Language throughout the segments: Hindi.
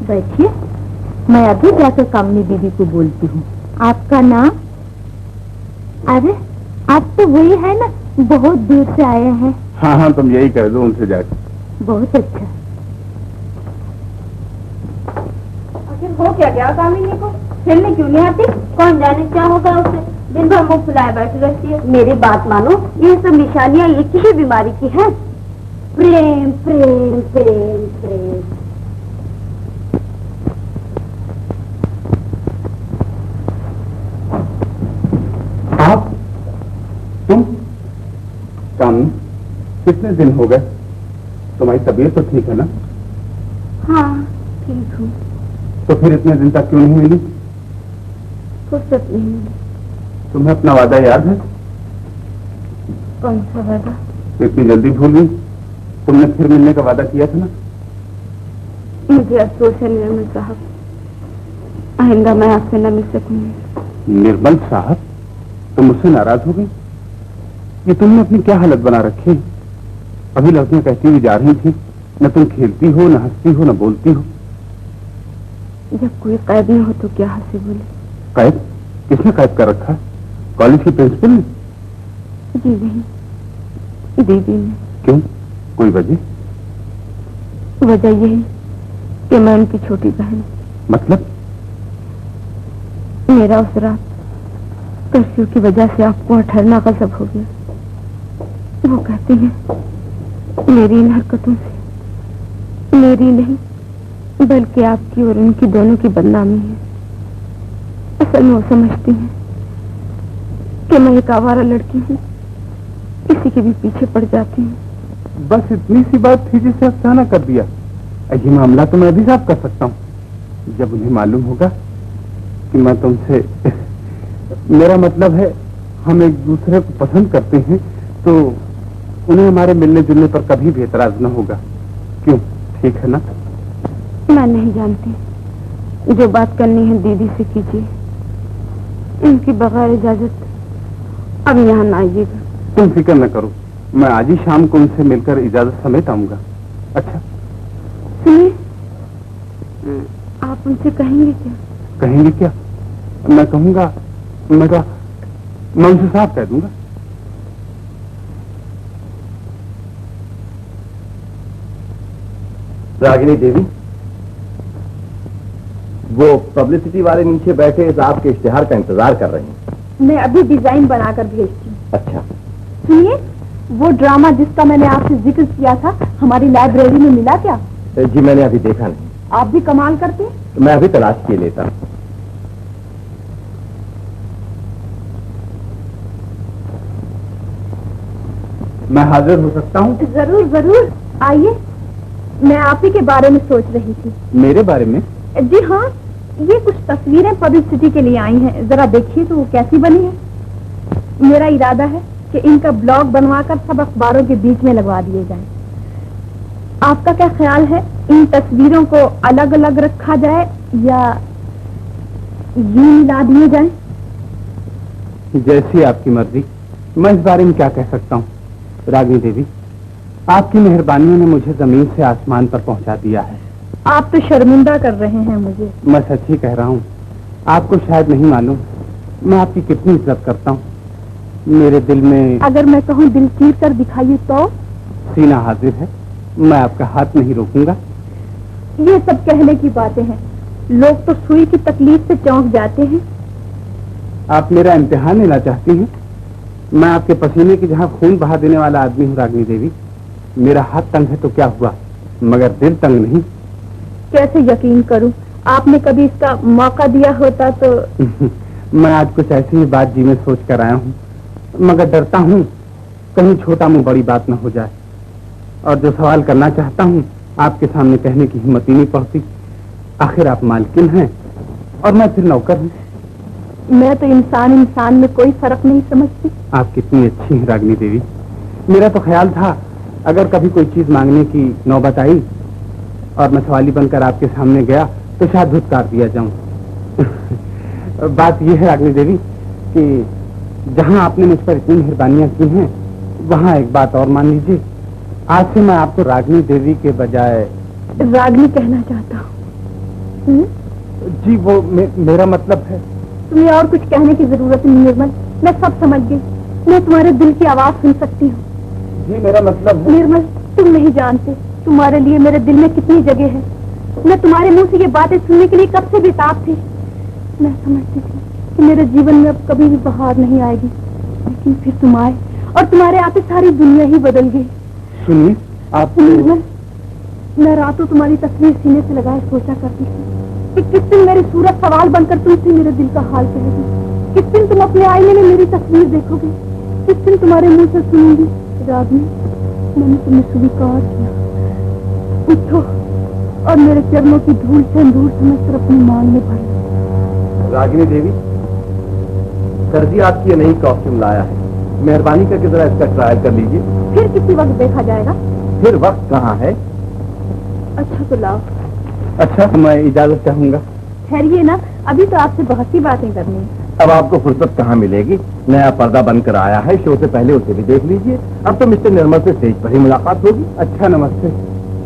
बैठिए, मैं अभी जाकर कामनी दीदी को बोलती हूँ। आपका नाम? अरे आप तो वही है ना, बहुत दूर से आए हैं। हाँ हाँ, तुम यही कह दो उनसे जाकर। बहुत अच्छा। आखिर हो क्या गया कामिनी को? खेलने क्यों नहीं आती? कौन जाने क्या होगा उसे, दिन भर मुंह फुलाए बैठी रहती है। मेरी बात मानो, ये सब निशानियां एक ही बीमारी की हैं। प्रेम प्रेम प्रेम प्रेम। आप? तुम? कामनी, कितने दिन हो गए? तुम्हारी तबीयत तो ठीक है ना? हाँ ठीक हूँ। तो फिर इतने दिन तक क्यों नहीं मिली? फुर्सत नहीं मिली। तुम्हें अपना वादा याद है? कौन सा वादा? इतनी जल्दी भूल गई? तुमने फिर मिलने का वादा किया था ना? मुझे अफसोस है निर्मल साहब, आइंदा मैं आपसे न मिल सकूंगी। निर्मल साहब, तुम मुझसे नाराज हो गई? ये तुमने अपनी क्या हालत बना रखी है? अभी लड़कियां कहती हुई जा रही थी, न तुम खेलती हो, न हंसती हो, न बोलती हो। जब कोई कैद न हो तो क्या हंसी बोले। कैद? किसने कैद कर रखा है? कॉलेज की प्रिंसिपल ने? जी नहीं, दीदी ने। क्यों, कोई वजह? वजह यही कि मैं उनकी छोटी बहन। मतलब? मेरा उस रात कर्फ्यू की वजह से आपको ठहरना गजब हो गया। वो कहती हैं मेरी इन हरकतों से मेरी नहीं बल्कि आपकी और उनकी दोनों की बदनामी है। असल में वो समझती हैं कि मैं एक आवारा लड़की हूँ, किसी के भी पीछे पड़ जाती हूँ। बस इतनी सी बात थी जिसे अफसाना कर दिया। ये मामला तो मैं अभी साफ कर सकता हूँ। जब उन्हें मालूम होगा कि मैं तुमसे मेरा मतलब है हम एक दूसरे को पसंद करते हैं, तो उन्हें हमारे मिलने जुलने पर कभी भी एतराज न होगा। क्यों, ठीक है ना? मैं नहीं जानती, जो बात करनी है दीदी से कीजिए। इनकी बगैर इजाजत अब यहाँ न आइएगा। तुम फिक्र न करो, मैं आज ही शाम को उनसे मिलकर इजाजत समेत आऊंगा। अच्छा सुनिए, आप उनसे कहेंगे क्या? कहेंगे क्या? मैं कहूंगा, मैं उनसे साफ कह दूंगा। रागिनी देवी, वो पब्लिसिटी वाले नीचे बैठे इस आपके इश्तिहार का इंतजार कर रहे हैं। मैं अभी डिजाइन बनाकर भेजती हूँ। अच्छा। सुनिए, वो ड्रामा जिसका मैंने आपसे जिक्र किया था हमारी लाइब्रेरी में मिला क्या? जी मैंने अभी देखा नहीं। आप भी कमाल करते हैं। मैं अभी तलाश किए लेता। मैं हाजिर हो सकता हूँ? जरूर जरूर, आइए। मैं आप ही के बारे में सोच रही थी। मेरे बारे में? जी हाँ, ये कुछ तस्वीरें पब्लिसिटी के लिए आई हैं, जरा देखिए तो वो कैसी बनी है। मेरा इरादा है कि इनका ब्लॉग बनवाकर सब अखबारों के बीच में लगवा दिए जाएं। आपका क्या ख्याल है, इन तस्वीरों को अलग अलग रखा जाए या यूं मिला दिए जाएं? जैसी आपकी मर्जी। मैं इस बारे में क्या कह सकता हूँ? रागिनी देवी, आपकी मेहरबानियों ने मुझे जमीन से आसमान पर पहुंचा दिया है। आप तो शर्मिंदा कर रहे हैं मुझे। मैं सच ही कह रहा हूँ। आपको शायद नहीं मालूम मैं आपकी कितनी इज्जत करता हूँ। मेरे दिल में, अगर मैं कहूँ दिल चीर कर दिखाइए तो? सीना हाजिर है, मैं आपका हाथ नहीं रोकूंगा। ये सब कहने की बातें हैं, लोग तो सुई की तकलीफ से चौंक जाते हैं। आप मेरा इम्तिहान लेना चाहती हैं? मैं आपके पसीने की जहाँ खून बहा देने वाला आदमी हूँ रागिनी देवी। मेरा हाथ तंग है तो क्या हुआ, मगर दिल तंग नहीं। कैसे यकीन करूं, आपने कभी इसका मौका दिया होता तो। मैं आज कुछ ऐसी ही बात जी में सोच कर आया हूँ, मगर डरता हूँ कहीं छोटा मुंह बड़ी बात न हो जाए। और जो सवाल करना चाहता हूँ आपके सामने कहने की हिम्मत ही नहीं पड़ती। आखिर आप मालकिन हैं और मैं फिर नौकर हूँ। मैं तो इंसान में कोई फर्क नहीं समझती। आप कितनी अच्छी हैं रागिनी देवी। मेरा तो ख्याल था अगर कभी कोई चीज मांगने की नौबत आई और मैं सवाली बनकर आपके सामने गया तो शायद धुतकार दिया जाऊं। बात यह है रागिनी देवी कि जहां आपने मुझ पर इतनी मेहरबानियां की हैं, वहां एक बात और मान लीजिए, आज से मैं आपको रागिनी देवी के बजाय रागिनी कहना चाहता हूँ। जी वो मेरा मतलब है। तुम्हें और कुछ कहने की जरूरत नहीं निर्मल, मैं सब समझ गई। मैं तुम्हारे दिल की आवाज सुन सकती हूँ। जी मेरा मतलब है। निर्मल, तुम नहीं जानते तुम्हारे लिए मेरे दिल में कितनी जगह है। मैं तुम्हारे मुंह से ये बातें सुनने के लिए कब से बेताब थी। मैं समझती थी कि मेरे जीवन में अब कभी भी बहार नहीं आएगी, लेकिन फिर तुम आए और तुम्हारे आते सारी दुनिया ही बदल गई। सुनिए आप। निर्मल, मैं रातों तुम्हारी तस्वीर सीने से लगाए सोचा करती थी कि किस दिन मेरी सूरत सवाल बनकर तुमसे मेरे दिल का हाल कहेगी। किस दिन तुम अपने आईने में मेरी तस्वीर देखोगे। किस दिन तुम्हारे मुंह से सुनूंगी, रागिनी मैंने तुम्हें स्वीकार किया। उठो और मेरे चरणों की धूल से दूर समझकर अपनी मांग में भर लो। रागिनी देवी, सरजी आपकी ये नई कॉस्ट्यूम लाया है, मेहरबानी करके जरा इसका ट्रायल कर लीजिए। फिर किसी वक्त देखा जाएगा। फिर वक्त कहाँ है? अच्छा तो लाओ। अच्छा मैं इजाजत चाहूंगा। ठहरिए ना, अभी तो आपसे बहुत सी बातें करनी है। अब आपको फुर्सत कहाँ मिलेगी? नया पर्दा बनकर आया है, शो से पहले उसे भी देख लीजिए। अब तो मिस्टर निर्मल से स्टेज पर ही मुलाकात होगी। अच्छा नमस्ते।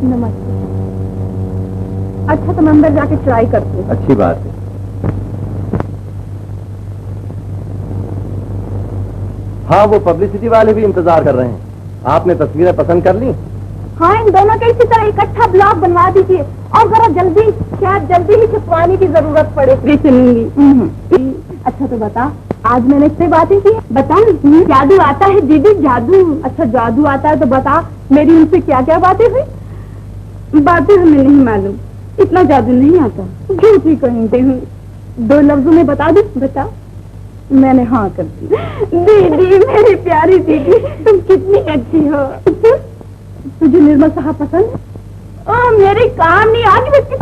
नमस्ते। अच्छा तो मैं अंदर जाके ट्राई करती हूँ। अच्छी बात है। हाँ, वो पब्लिसिटी वाले भी इंतजार कर रहे हैं। आपने तस्वीरें पसंद कर ली? हाँ, इन दोनों के इसी तरह इकट्ठा ब्लॉग बनवा दीजिए और जरा जल्दी, शायद जल्दी ही छपवाने की जरूरत पड़े। सुनूंगी। अच्छा तो बता, आज मैंने इससे बातें की। बता, जादू आता है दीदी, जादू। अच्छा जादू आता है तो बता, मेरी उनसे क्या क्या बातें हुई? बातें हमें नहीं मालूम, इतना जादू नहीं आता। झूठ ही कहते हूँ। 2 लफ्जों में बता दू। बता। मैंने हाँ कर दी। दीदी, मेरी प्यारी दीदी, तुम कितनी अच्छी हो। तुझे निर्मल साहब पसंद है? मेरे काम नहीं आगे बच्ची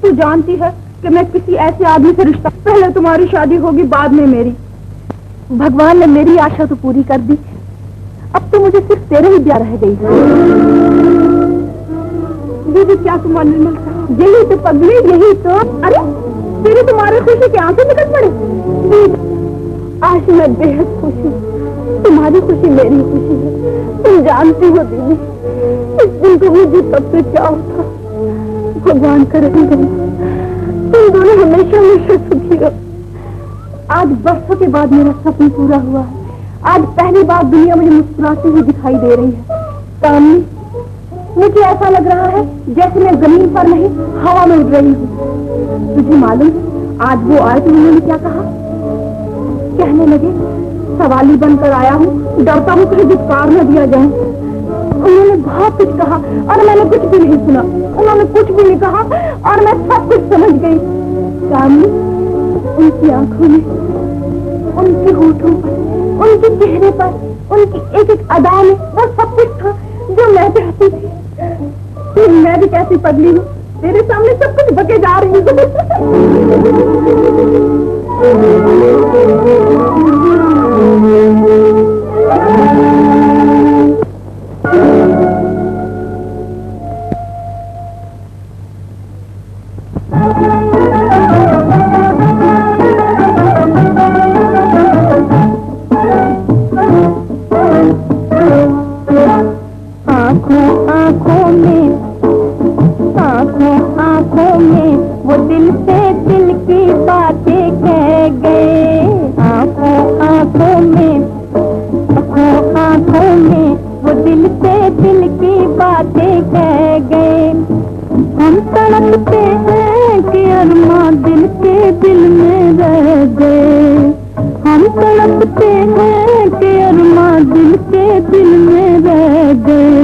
तू जानती है कि मैं किसी ऐसे आदमी से रिश्ता, पहले तुम्हारी शादी होगी बाद में मेरी। भगवान ने मेरी आशा तो पूरी कर दी, अब तो मुझे सिर्फ तेरे ही ब्याह रह गई। दीदी क्या तुम्हारा निर्मल साहब? यही तो पगली, यही तो। अरे तेरे तुम्हारे खुशी के आंसू निकल पड़े। आज मैं बेहद खुश हूँ, तुम्हारी खुशी मेरी खुशी है। तुम जानती हो दीदी, इस दिन को मुझे तब से क्या होता। भगवान करे तुम दोनों हमेशा हमेशा सुखी रहो। आज बरसों के बाद मेरा सपना पूरा हुआ है। आज पहली बार दुनिया मुझे मुस्कुराती हुई दिखाई दे रही है। कामनी, मुझे ऐसा लग रहा है जैसे मैं जमीन पर नहीं हवा में उड़ रही हूँ। तुझे मालूम है आज वो आए तो उन्होंने क्या कहा? कहने लगे सवाली बनकर आया हूँ, डरता हूँ कहीं धिक्कार न दिया जाए। उन्होंने बहुत कुछ कहा और मैंने कुछ भी नहीं सुना। उन्होंने कुछ भी नहीं कहा और मैं सब कुछ समझ गई। कामनी, उनकी आंखों में, उनके होठों पर, उनके चेहरे पर, उनकी एक एक अदा में वो सब कुछ था जो मैं चाहती थी। मैं भी कैसी पगली हूँ, तेरे सामने सब कुछ बके जा रही हूँ। आंखों में वो दिल से दिल की बातें कह गए। आंखों में वो दिल से दिल की बातें कह गए। हम तड़पते हैं कि अरमा दिल के दिल में रह गए। हम तड़पते हैं कि अरमा दिल के दिल में रह गए।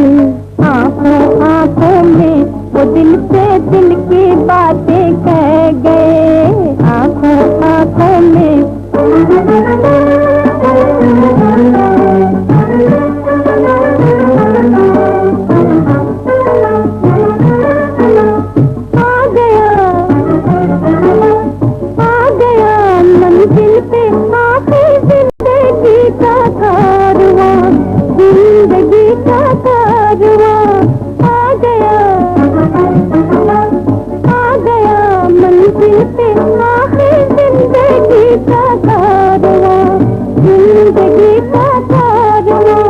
आंखों में वो दिल से दिल की बातें कह गए। आंखों में आ गया मंजिल पे आखिर जिंदगी का कारवां, जिंदगी का कारवां। आ गया मंजिल पे आखिर जिंदगी का कारवां, जिंदगी का कारवां।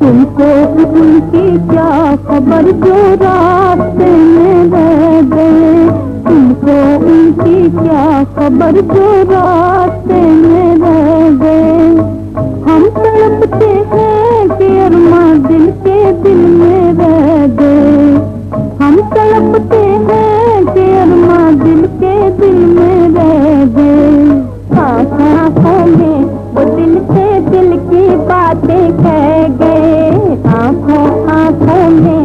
तुमको उनकी क्या खबर जो रास्ते में रह गए। खबर जो रास्ते में रह गए। हम तड़पते हैं कि अरमा दिल के दिल में रह गए। हम तड़पते हैं कि अरमा दिल के दिल में रह गए। आँखों में वो दिल से दिल की बातें कह गए। आँखों में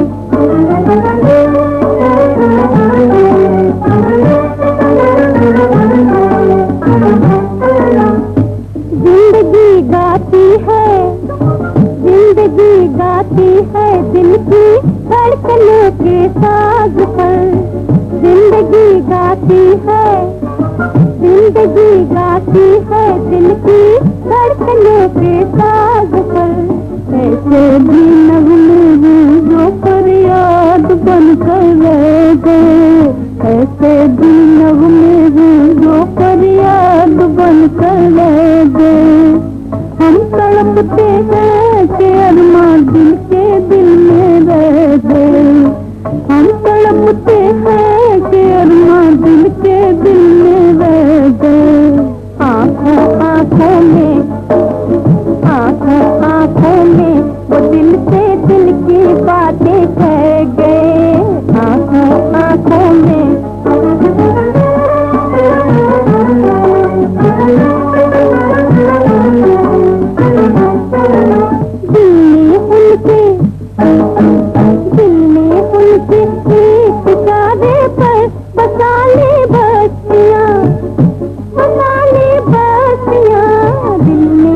जिंदगी गाती है, जिंदगी गाती है दिल की धड़कनों के साज पर। जिंदगी गाती है, जिंदगी गाती है दिल की धड़कनों के साज पर। ऐसे भी नगमे हैं जो फरियाद बनकर रह गए। ऐसे भी नगमे हैं जो फरियाद बनकर रह गए। हम तड़पते हैं कि अरमा दिल के दिल में रह गए। हम तड़पते हैं कि अरमा दिल के दिल में रह गए। आँखों में, आँखों में वो दिल से दिल की बातें कह गए। आँखों में दिल ने उनके एक इशारे पर बसा ली बस्तियाँ, बसा ली बस्तियाँ। दिल ने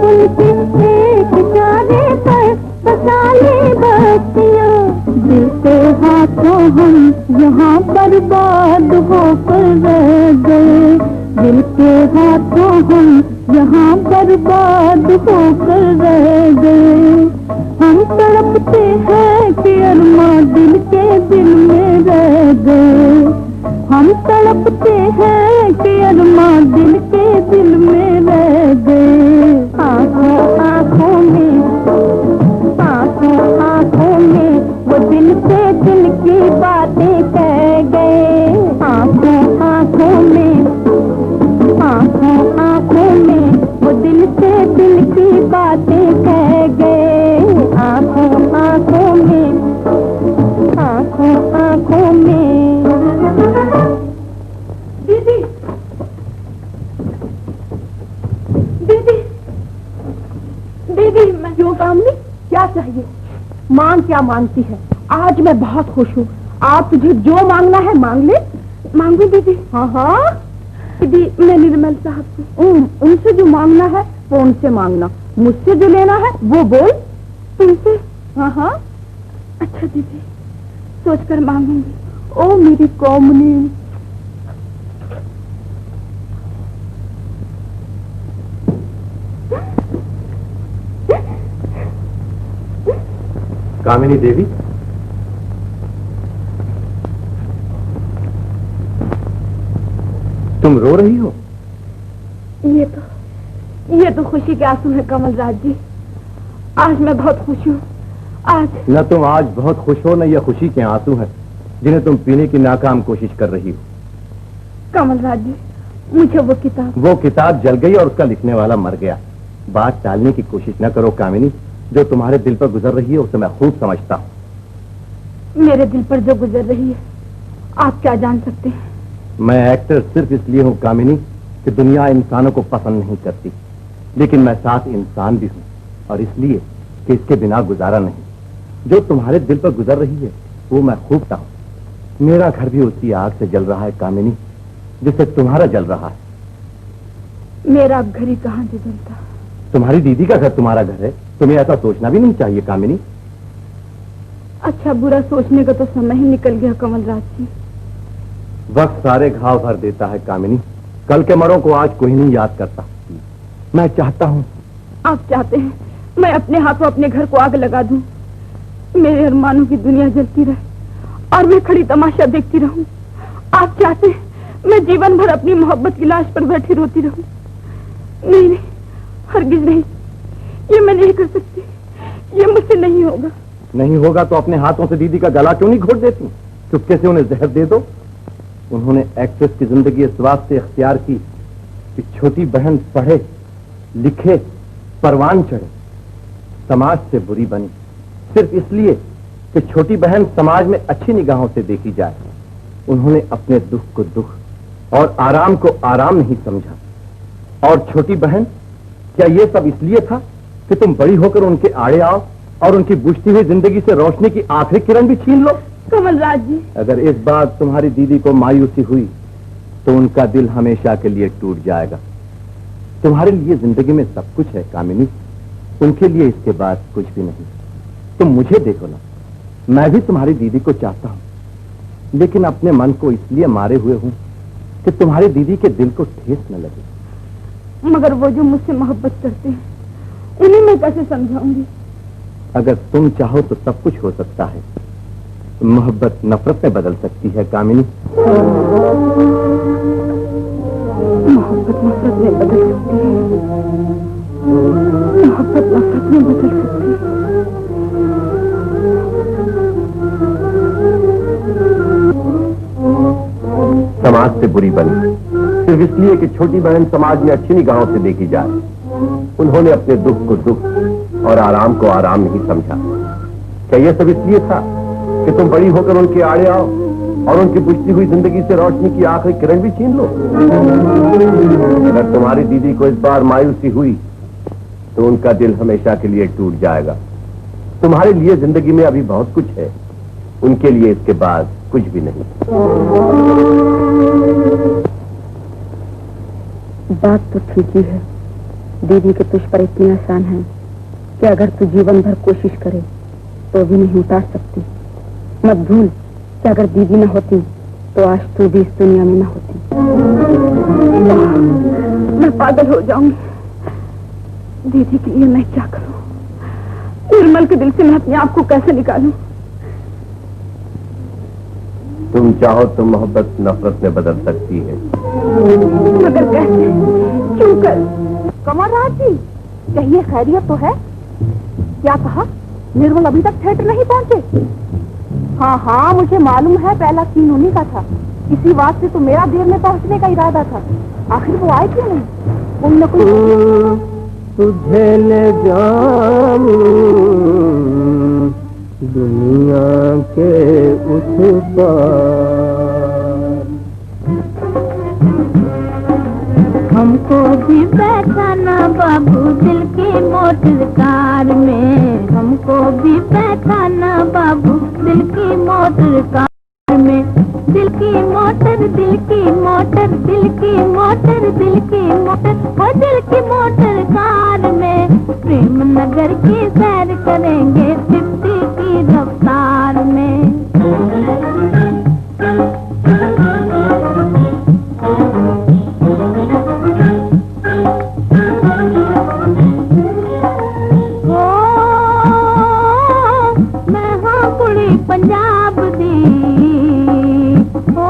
उनके एक इशारे पर बसा ली बस्तियाँ। दिल के हाथों हम यहाँ बर्बाद होकर रह गए। दिल के हाथों हम यहाँ बर्बाद होकर रह गए। हम तड़पते हैं कि अरमा दिल के दिल में रह गए। हम तड़पते हैं कि अरमा दिल के दिल में रह गए। आँखों में वो दिल से दिल की बातें कह गए। आँखों में वो दिल से दिल की बातें कह गए। आँखों में दीदी, दीदी, दीदी, मैं क्यों कामनी, क्या चाहिए? मांग क्या मांगती है? आज मैं बहुत खुश हूँ। आप तुझे जो मांगना है मांग ले। मांगू दीदी? हाँ हाँ दीदी, मैं निर्मल साहब से उनसे जो मांगना है वो उनसे मांगना। मुझसे जो लेना है वो बोल। तुमसे? हाँ हाँ। अच्छा दीदी, सोच कर मांगूंगी। ओ मेरी कौमनी। कामिनी देवी, तुम रो रही हो? ये तो खुशी के आंसू है कमल राज जी। आज मैं बहुत खुश हूँ। आज न तुम आज बहुत खुश हो, न ये खुशी के आंसू हैं जिन्हें तुम पीने की नाकाम कोशिश कर रही हो। कमल राज जी, मुझे वो किताब जल गई और उसका लिखने वाला मर गया। बात टालने की कोशिश न करो कामिनी। जो तुम्हारे दिल पर गुजर रही है उसे मैं खूब समझता हूँ। मेरे दिल पर जो गुजर रही है आप क्या जान सकते हैं? मैं एक्टर सिर्फ इसलिए हूँ कामिनी कि दुनिया इंसानों को पसंद नहीं करती, लेकिन मैं साथ इंसान भी हूँ, और इसलिए कि इसके बिना गुजारा नहीं। जो तुम्हारे दिल पर गुजर रही है वो मैं खूब चाहूँ। मेरा घर भी उसी आग से जल रहा है कामिनी जिससे तुम्हारा जल रहा है। मेरा घर ही कहाँ से जलता? तुम्हारी दीदी का घर तुम्हारा घर है। तुम्हें ऐसा सोचना भी नहीं चाहिए कामिनी। अच्छा बुरा सोचने का तो समय ही निकल गया कमल राज जी। वक्त सारे घाव भर देता है कामिनी। कल के मरों को आज कोई नहीं याद करता। मैं चाहता हूँ। आप चाहते हैं मैं अपने हाथों अपने घर को आग लगा दूं, मेरे अरमानों की दुनिया जलती रहे और मैं खड़ी तमाशा देखती रहूं? आप चाहते हैं मैं जीवन भर अपनी मोहब्बत की लाश पर बैठी रोती रहूं? नहीं नहीं, हरगिज नहीं, ये मैं नहीं कर सकती। ये मुझसे नहीं होगा। नहीं होगा तो अपने हाथों से दीदी का गला क्यों नहीं घोट देती? चुपके से उन्हें जहर दे दो। उन्होंने एक्ट्रेस की जिंदगी इस वास्ते इख्तियार की कि छोटी बहन पढ़े लिखे परवान चढ़े, समाज से बुरी बनी सिर्फ इसलिए कि छोटी बहन समाज में अच्छी निगाहों से देखी जाए। उन्होंने अपने दुख को दुख और आराम को आराम नहीं समझा। और छोटी बहन, क्या यह सब इसलिए था कि तुम बड़ी होकर उनके आड़े आओ और उनकी बुझती हुई जिंदगी से रोशनी की आखिरी किरण भी छीन लो? कमलराज जी, अगर इस बार तुम्हारी दीदी को मायूसी हुई तो उनका दिल हमेशा के लिए टूट जाएगा। तुम्हारे लिए जिंदगी में सब कुछ है कामिनी, उनके लिए इसके बाद कुछ भी नहीं। तुम मुझे देखो ना, मैं भी तुम्हारी दीदी को चाहता हूं, लेकिन अपने मन को इसलिए मारे हुए हूं कि तुम्हारी दीदी के दिल को ठेस न लगे। मगर वो जो मुझसे मोहब्बत करते हैं उन्हें मैं कैसे समझाऊंगी? अगर तुम चाहो तो सब कुछ हो सकता है। मोहब्बत नफरत में बदल सकती है कामिनी। मोहब्बत नफरत में बदल सकती है। मोहब्बत नफरत में बदल सकती है। समाज से बुरी बनी सिर्फ इसलिए कि छोटी बहन समाज में अच्छी निगाहों से देखी जाए। उन्होंने अपने दुख को दुख और आराम को आराम नहीं समझा। क्या यह सब इसलिए था कि तुम बड़ी होकर उनके आड़े आओ और उनकी बुझती हुई जिंदगी से रोशनी की आखिरी किरण भी छीन लो? अगर तुम्हारी दीदी को इस बार मायूसी हुई तो उनका दिल हमेशा के लिए टूट जाएगा। तुम्हारे लिए जिंदगी में अभी बहुत कुछ है, उनके लिए इसके बाद कुछ भी नहीं। बात तो ठीक ही है। दीदी के तुझ पर इतनी आसान है कि अगर तू जीवन भर कोशिश करे तो भी नहीं उतार सकती। मत भूल कि अगर दीदी न होती तो आज तू भी इस दुनिया में न होती। मैं पागल हो जाऊंगी। दीदी के लिए मैं क्या करूं? निर्मल के दिल से मैं अपने आप को कैसे निकालूं? तुम चाहो तो मोहब्बत नफरत में बदल सकती है। मगर कैसे? क्यों कर? कमलराज जी, कहिए खैरियत तो है? क्या कहा? निर्मल अभी तक थिएटर नहीं पहुंचे? हाँ हाँ, मुझे मालूम है, पहला सीन उन्हीं का था। इसी बात से तो मेरा देर में पहुंचने का इरादा था। आखिर वो आए क्यों नहीं? कोई न कोई तुझे ले जाऊं दुनिया के उस पार, हमको भी बैठाना बाबू दिल की मोटर कार में, हमको भी बैठाना बाबू दिल की मोटर कार में। दिल की मोटर, दिल की मोटर, दिल की मोटर, दिल की मोटर, वो दिल की मोटर कार में। प्रेम नगर की सैर करेंगे 50 की रफ्तार में। पंजाब दी ओ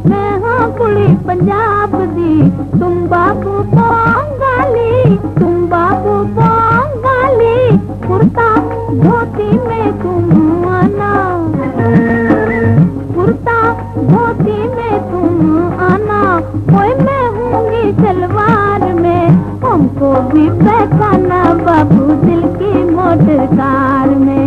मैं हाँ कुड़ी पंजाब दी, तुम बाबू पोंगाली, तुम बाबू पोंगाली। कुर्ता धोती में तुम आना, कुर्ता धोती में तुम आना। कोई मैं हूँगी सलवार में, हमको भी बैठाना बाबू दिल की मोटर कार में।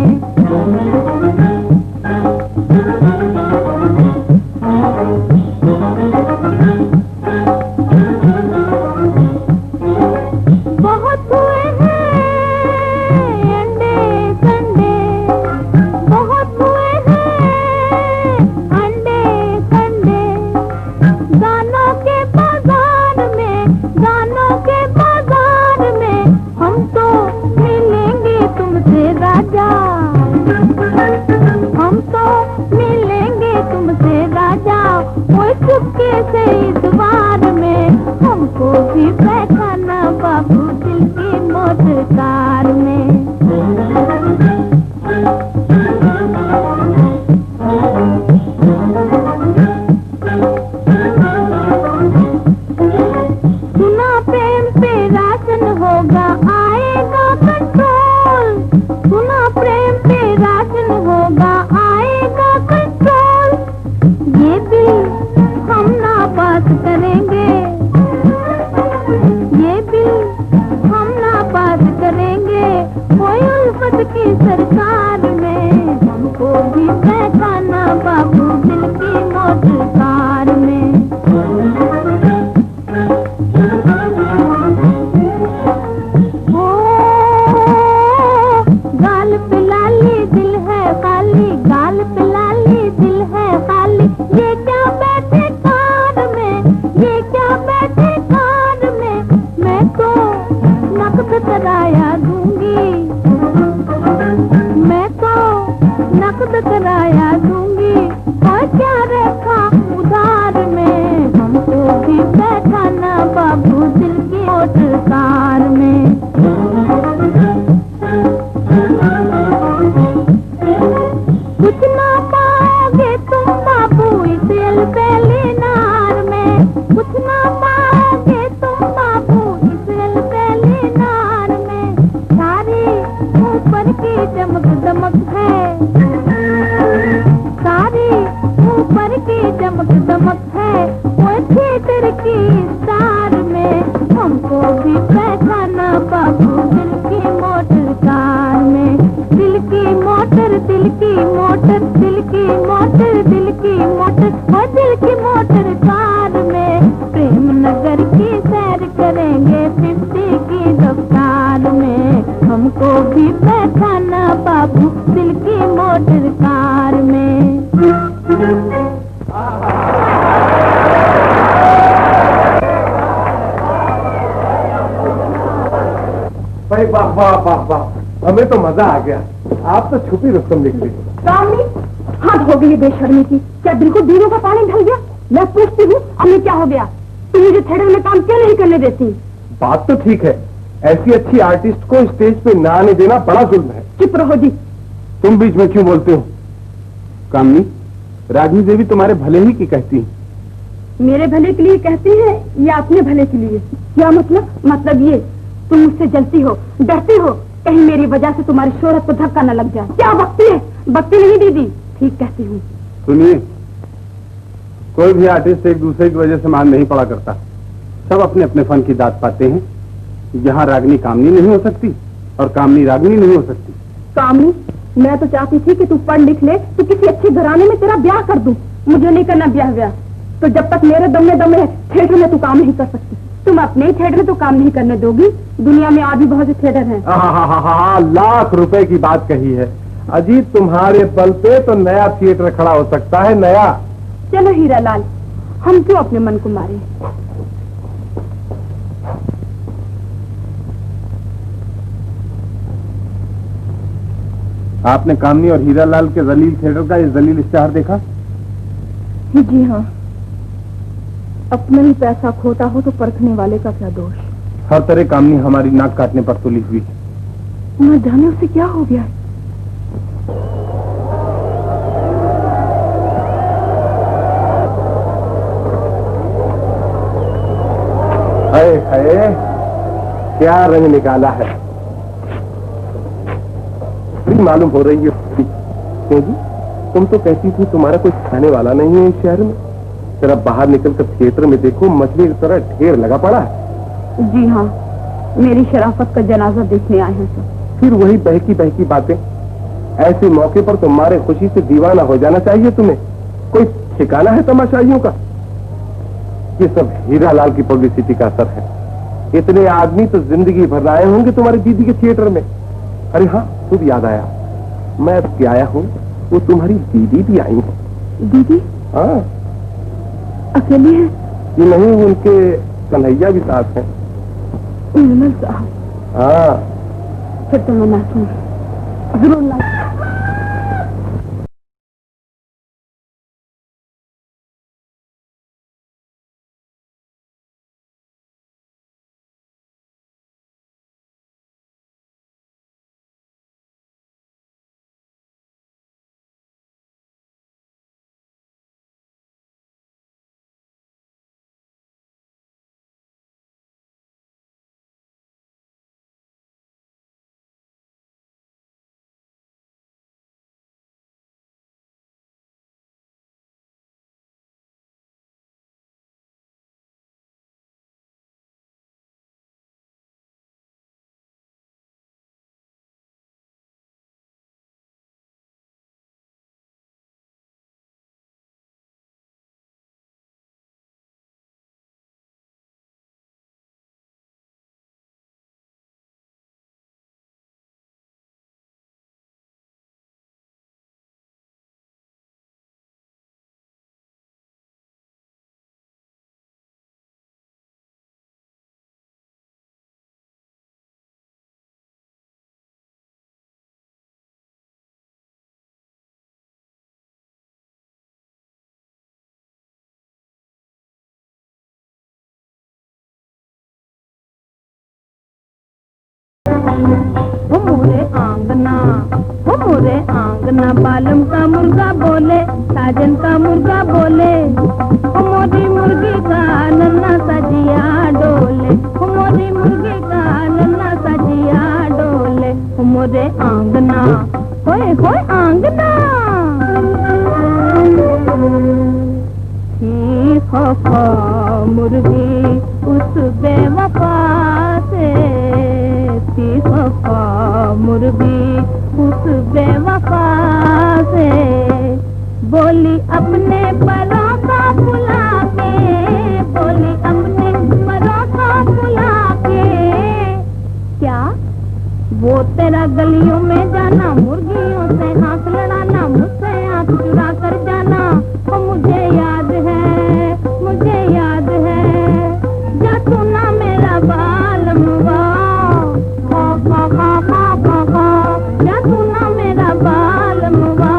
बहुत हुए हैं अंडे कंडे, बहुत हुए हैं अंडे कंडे। गानों के बाजार में, गानों के बाजार में हम तो मिलेंगे तुमसे राजा। मोहब्बत की सरकार में हमको भी बैठाना बाबू दिल की मोटर कार में। ओ गाल पे लाली दिल है खाली, गाल पे लाली दिल है खाली, ये क्या बैठे कार में, ये क्या बैठे कार में, मैं तो नकद कराया दूंगी, मैं तो नकद कराया दूंगी, और क्या रखा उधार में, हमको भी बैठाना बाबू दिल की मोटर कार में। कुछ ना पाओगे तुम बाबू इस अलबेली नार में, कुछ ना पाओगे तुम बाबू इस अलबेली नार में, सारी ऊपर की चमक दमक है, सारी ऊपर की चमक दमक है, वो थिएटर की स्टार में, हमको भी बैठाना बाबू दिल की मोटर कार में। दिल की मोटर, दिल की मोटर, दिल की मोटर, दिल की मोटर, और दिल की मोटर कार में, प्रेम नगर की सैर करेंगे 50 की रफ्तार में, हमको भी बैठाना बाबू दिल की मोटर कार में। भाई वाह वाह वाह वाह, हमें तो मजा आ गया। आप तो छुपी रुस्तम लिख ली। सामने हाथ हो गई बेशर्मी की, क्या दिल को दीनों का पानी ढल गया? मैं पूछती हूँ अम्मी क्या हो गया? तुम मुझे थिएटर में काम क्यों नहीं करने देती? बात तो ठीक है, ऐसी अच्छी आर्टिस्ट को स्टेज पे ना आने देना बड़ा जुल्म है। चुप रहो जी। तुम बीच में क्यों बोलते हो? कामनी, रागिनी देवी तुम्हारे भले ही की कहती है। मेरे भले के लिए कहती है या अपने भले के लिए? क्या मतलब? मतलब ये तुम मुझसे जलती हो, डरती हो, कहीं मेरी वजह से तुम्हारी शोहरत को धक्का न लग जाए। क्या बकती है? बकती नहीं दीदी, ठीक कहती हूँ। सुनिए, कोई भी आर्टिस्ट एक दूसरे की वजह से मान नहीं पड़ा करता। सब अपने अपने फन की दाद पाते हैं। यहाँ रागिनी कामनी नहीं हो सकती और कामनी रागिनी नहीं हो सकती। कामनी, मैं तो चाहती थी कि तू पढ़ लिख ले तो किसी अच्छे घराने में तेरा ब्याह कर दूं। मुझे नहीं करना ब्याह। तो जब तक मेरे दम में है थिएटर में तू काम नहीं कर सकती। तुम अपने थिएटर में तो काम नहीं करने दोगी? दुनिया में और भी बहुत से थिएटर हैं। हाँ, लाख रुपए की बात कही है। अजीत, तुम्हारे बल पे तो नया थिएटर खड़ा हो सकता है, नया। चलो हीरा लाल, हम क्यों अपने मन को मारे? आपने कामनी और हीरा लाल के जलील थिएटर का ये जलील इश्तेहार देखा? जी हाँ, अपना ही पैसा खोटा हो तो परखने वाले का क्या दोष? हर तरह कामनी हमारी नाक काटने पर तुली हुई। न जाने उसे क्या हो गया। है क्या रंग निकाला है, बड़ी मालूम हो रही है। क्यों जी, तुम तो कहती थी तुम्हारा कोई खाने वाला नहीं है इस शहर में। जरा बाहर निकलकर थिएटर में देखो, मछली की तरह ढेर लगा पड़ा है। जी हाँ, मेरी शराफत का जनाजा देखने आए हैं सब। फिर वही बहकी बहकी बातें। ऐसे मौके पर तुम्हारे खुशी से दीवाना हो जाना चाहिए तुम्हें। कोई ठिकाना है तमाशाइयों का? ये सब हीरा लाल की पब्लिसिटी का असर है। इतने आदमी तो जिंदगी भर आए होंगे तुम्हारी दीदी के थिएटर में। अरे हाँ, खुद याद आया, मैं अब आया हूँ, वो तुम्हारी दीदी भी आई है। दीदी? हाँ, अकेली है? ये नहीं, उनके कन्हैया भी साथ हैं। निर्मल साहब? हाँ। फिर तो मैं ना सुन, जरूर ना। हो मोरे आंगना बालम का मुर्गा बोले, साजन का मुर्गा बोले, हो मोरी मुर्गी का नन्ना सजिया डोले, हो मोरी मुर्गी का नन्ना सजिया डोले, हो मोरे आंगना, होए होए आंगना। थी खफा मुर्गी उस बेवफा से, थी खफा मुर्गी उस बेवफा से, बोली अपने परों का बुला के, बोली अपने परों का बुला के, क्या वो तेरा गलियों में जाना, मुर्गियों से हाथ लड़ाना, मुझसे आंख चुरा कर जाना, वो मुझे याद है, मुझे याद है, जा तू ना मेरा बाल मुआ, जा तू ना मेरा बाल मुआ,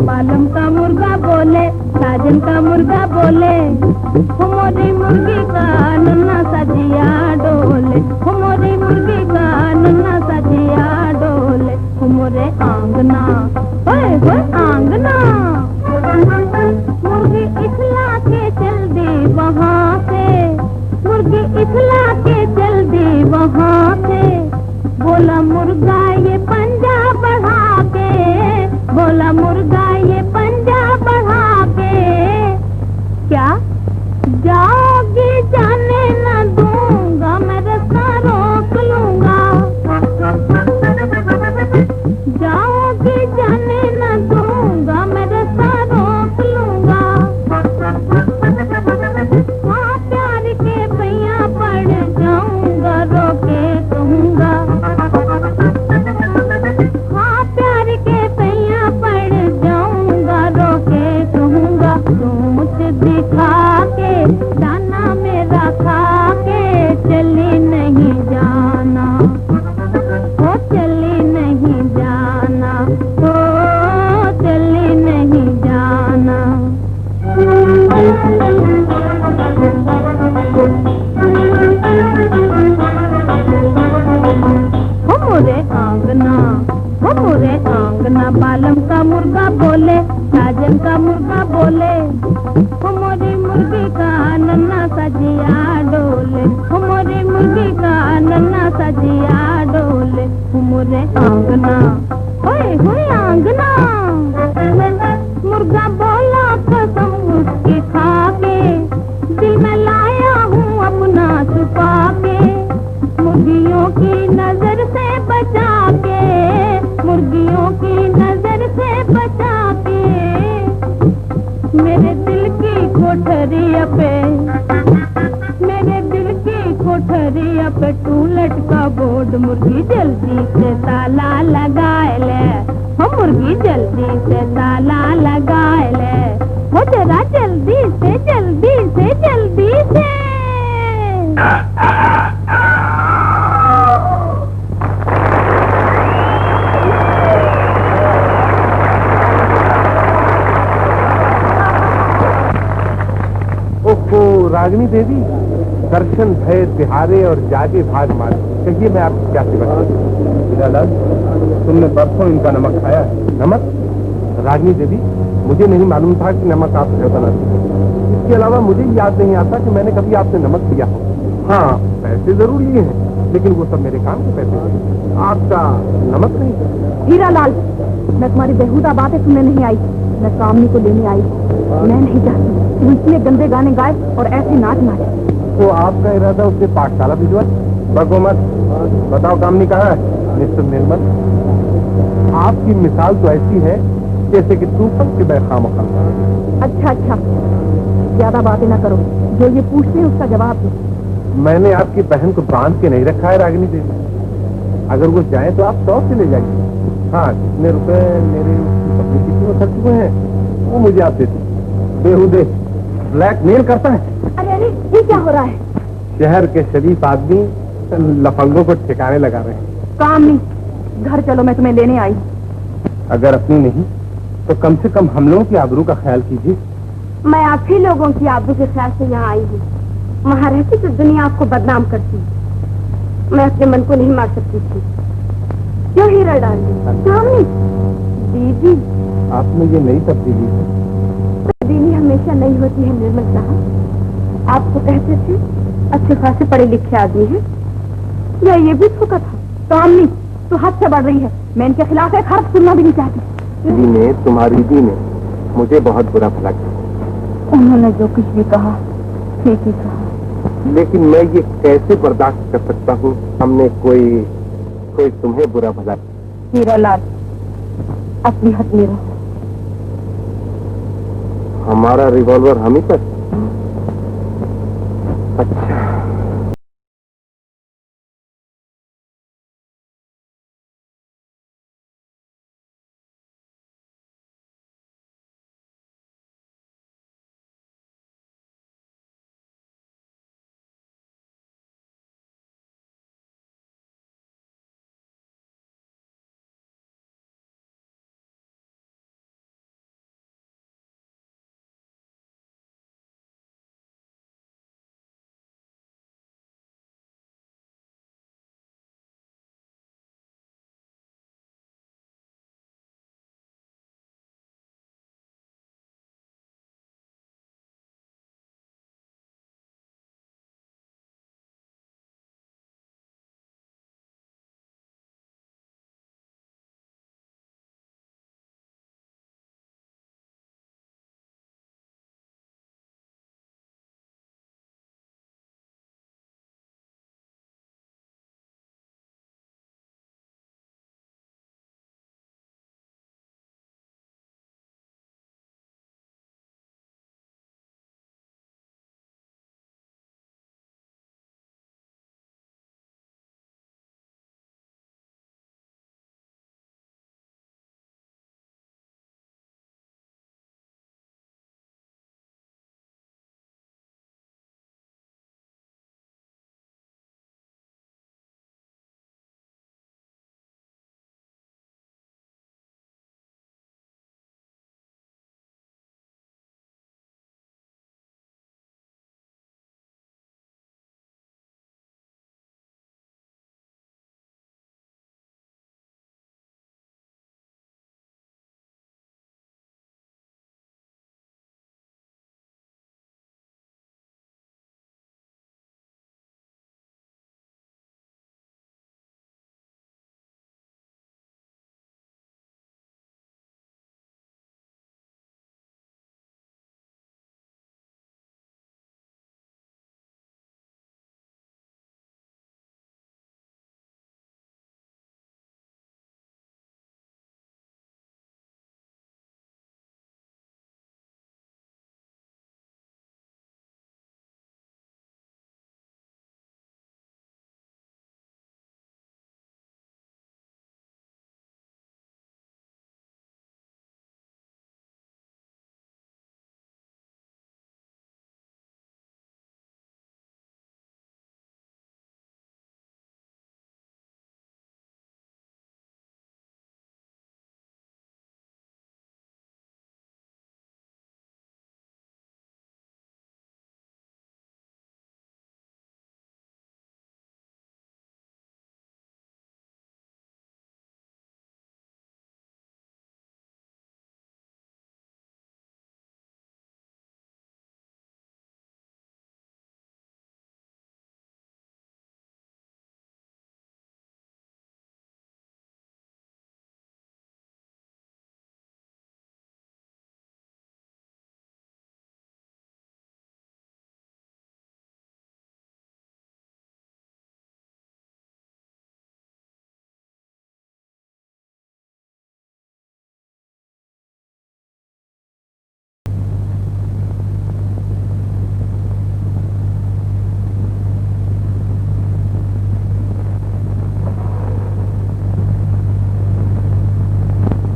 बालम का मुर्गा बोले, साजन का मुर्गा बोले, हो मोरी मुर्गी का नन्ना सजिया डोले, हो मोरी मुर्गी का नन्ना सजिया डोले, हो मोरे आंगना, ओए होए आंगना। मुर्गी इथला के चल दी वहाँ से, मुर्गी इथला के चल दी वहाँ से, बोला मुर्गा ये पंजा बढ़ा के, बोला मुर्गा ये पंजा बढ़ा के, क्या जाओगी जाने न दूंगा, मैं रास्ता रोक लूंगा, जाओगी जाने न दूंगा, मैं रास्ता रोक लूंगा, हाँ प्यार के पैया पड़ जाऊंगा, रोके कहूंगा, हाँ प्यार के पैया पड़ जाऊंगा, रोके कहूंगा, सोच दिखा के दाना मेरा खा के चली नहीं जाना, ओ चली नहीं जाना, ओ चली नहीं जाना। हो मोरे आंगना, हो मोरे आंगना बालम का मुर्गा बोले, साजन का मुर्गा बोले, हो मोरी मुर्गी का नन्ना सजिया डोले, हो मोरी मुर्गी का नन्ना सजिया डोले, हो मोरे आंगना, होए होए आंगना। मुर्गा बोला कसम उसकी खा के, दिल में लाया हूँ अपना छुपा के, मुर्गियों की नजर से बचा के, मुर्गियों की नजर से बचा के, मेरे दिल की कोठरिया पे, मेरे दिल की कोठरिया पे टूलेट का बोर्ड, मुर्गी जल्दी से ताला लगाए ले, हो मुर्गी जल्दी से ताला लगाए ले, हो जरा जल्दी से जल्दी से जल्दी से। ओहो रागिनी देवी, दर्शन भय तिहारे और जागे भाग मारे, कहिए मैं आपकी क्या सेवा करूं? हीरालाल, तुमने बरसों इनका नमक खाया है? नमक? रागिनी देवी, मुझे नहीं मालूम था कि नमक आप घर बनाती हैं। इसके अलावा मुझे याद नहीं आता कि मैंने कभी आपसे नमक दिया हो। हाँ, पैसे जरूर लिए हैं, लेकिन वो सब मेरे काम के पैसे थे, आपका नमक नहीं। हीरालाल, मैं तुम्हारी बेहुदा बातें सुनने नहीं आई, मैं कामनी को लेने आई, मैं नहीं चाहती तू इतने गंदे गाने गाए और ऐसे नाच नाचे। तो आपका इरादा उससे पाठशाला भिजवा? बगो मत, बताओ कामनी कहाँ है? मिस्टर निर्मल, आपकी मिसाल तो ऐसी है जैसे कि तूफान के बैखाम खाम। अच्छा अच्छा, ज्यादा बातें ना करो, जो ये पूछते हैं उसका जवाब दो। मैंने आपकी बहन को बांध के नहीं रखा है रागिनी देवी, अगर वो जाए तो आप 100 से ले जाइए। हाँ, कितने रुपए मेरे पब्लिसिटी में खर्च हुए हैं वो मुझे आप देते। बेहुदे ब्लैकमेल करता है। अरे अरे, ये क्या हो रहा है? शहर के शरीफ आदमी लफंगों को ठिकाने लगा रहे हैं। काम नहीं, घर चलो, मैं तुम्हें लेने आई हूँ। अगर अपनी नहीं तो कम से कम हम लोगों की आबरू का ख्याल कीजिए। मैं आप ही लोगों की आबरू के ख्याल से यहाँ आई हूँ। वहाँ रहती तो दुनिया आपको बदनाम करती। मैं अपने मन को नहीं मार सकती थी। क्यों हीरा डाल दी? दीदी, आपने ये नई तब्दीली है। तब्दीली हमेशा नहीं होती है निर्मल साहब। आपको कहते थे अच्छे खासे पढ़े लिखे आदमी हैं, या ये भी धोखा था? काम नहीं, तो हद से बढ़ रही है। मैं इनके खिलाफ एक हर्फ सुनना भी नहीं चाहती। दीदी ने, तुम्हारी दी ने मुझे बहुत बुरा भला किया। उन्होंने जो कुछ भी कहा ठीक ही कहा। लेकिन मैं ये कैसे बर्दाश्त कर सकता हूँ? हमने कोई तुम्हें बुरा भला। हीरालाल, अपनी हद में रहो। हमारा रिवॉल्वर हम ही पर। अच्छा,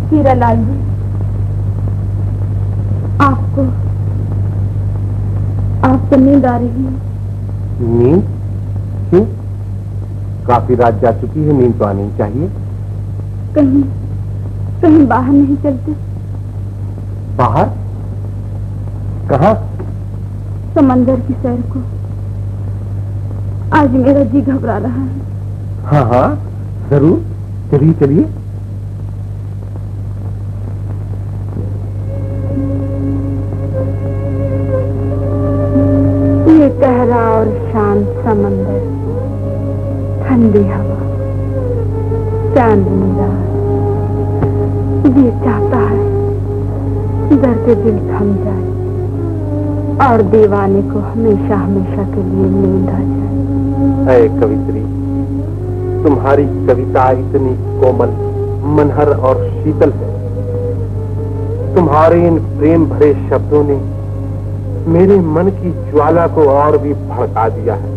हीरालाल जी, आपको नींद आ रही है? नींद? क्यों? काफी रात जा चुकी है, नींद तो आनी चाहिए। कहीं कहीं बाहर नहीं चलते? बाहर? कहाँ? समंदर की सैर को। आज मेरा जी घबरा रहा है। हाँ हाँ जरूर, चलिए चलिए। ये गहरा और शांत समंदर, ठंडी हवा, चांदनी रात, ये चाहता है दर्द दिल थम जाए और दीवाने को हमेशा हमेशा के लिए नींद आ जाए। ऐ कवित्री, तुम्हारी कविता इतनी कोमल, मनहर और शीतल है। तुम्हारे इन प्रेम भरे शब्दों ने मेरे मन की ज्वाला को और भी भड़का दिया है।